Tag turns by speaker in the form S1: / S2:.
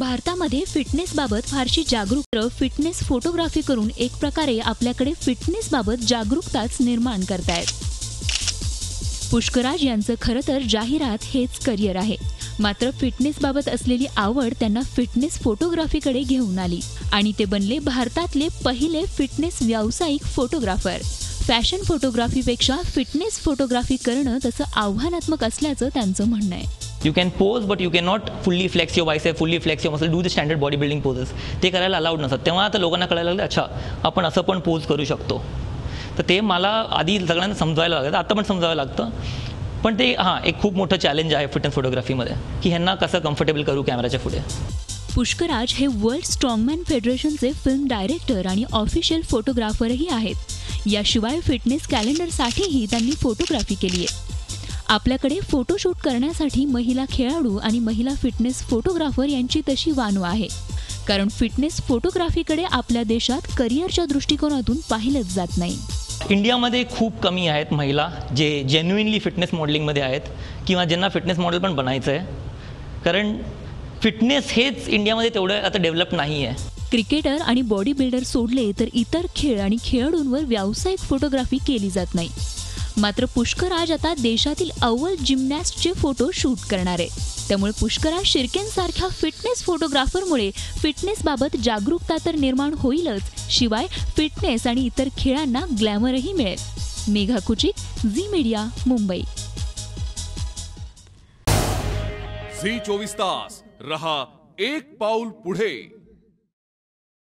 S1: भारतामध्ये फिटनेसबाबत फारशी जागरूकता फिटनेस फोटोग्राफी करून एक प्रकारे आपल्याकडे फिटनेसबाबत जागरूकताच निर्माण करतायत। पुष्कराज यांचं खरं तर जाहिरात हेच करिअर आहे, मात्र फिटनेसबाबत असलेली आवड त्यांना फिटनेस फोटोग्राफीकडे घेऊन आली आणि ते बनले भारतातले पहिले फिटनेस व्यावसायिक फोटोग्राफर। फॅशन फोटोग्राफीपेक्षा फिटनेस फोटोग्राफी करणं तसं आव्हानात्मक असल्याचं त्यांचं म्हणणं आहे।
S2: You can pose but you cannot fully flex your bicep, fully flex your muscle, do the standard body building poses. ते करायला अलाउड नसतं। तेव्हा आता लोकांना कळायला लागलं, अच्छा आपण असं पण पोज करू शकतो। तर ते मला आधी सगळ्यांना समजायला लागलं, आता पण समजावं लागतं। पण ते एक खूप मोठं चॅलेंज आहे फिटनेस फोटोग्राफीमध्ये की ह्यांना कसं कम्फर्टेबल करू कॅमेराच्या पुढे।
S1: पुष्कराज हे वर्ल्ड स्ट्रॉंगमॅन फेडरेशनचे फिल्म डायरेक्टर आणि ऑफिशियल फोटोग्राफरही आहेत। याशिवाय फिटनेस कॅलेंडरसाठीही त्यांनी फोटोग्राफी केली आहे। आपल्याकडे फोटोशूट करण्यासाठी महिला खेळाडू आणि महिला फिटनेस फोटोग्राफर यांची तशी वानवा आहे, कारण फिटनेस फोटोग्राफीकडे आपल्या देशात करिअरच्या दृष्टिकोनातून पाहिलंच जात नाही।
S2: इंडियामध्ये खूप कमी आहेत महिला जे जेन्युइनली फिटनेस मॉडेलिंगमध्ये आहेत किंवा ज्यांना फिटनेस मॉडेल पण बनायचं आहे, कारण फिटनेस हेच इंडियामध्ये तेवढं आता डेव्हलप नाही आहे।
S1: क्रिकेटर आणि बॉडी बिल्डर सोडले तर इतर खेळ आणि खेळाडूंवर व्यावसायिक फोटोग्राफी केली जात नाही। मात्र पुष्कराज आता देशातील अव्वल जिम्नॅस्टचे फोटो शूट करणार आहे। त्यामुळे पुष्कराज शिर्केंसारख्या फिटनेस फोटोग्राफरमुळे फिटनेसबाबत जागरूकता तर निर्माण होईलच, शिवाय फिटनेस आणि इतर खेळांना ग्लॅमरही मिळेल। मेघा कुचिक, झी मीडिया, मुंबई।
S3: झी 24 तास रहा एक पाऊल पुढे।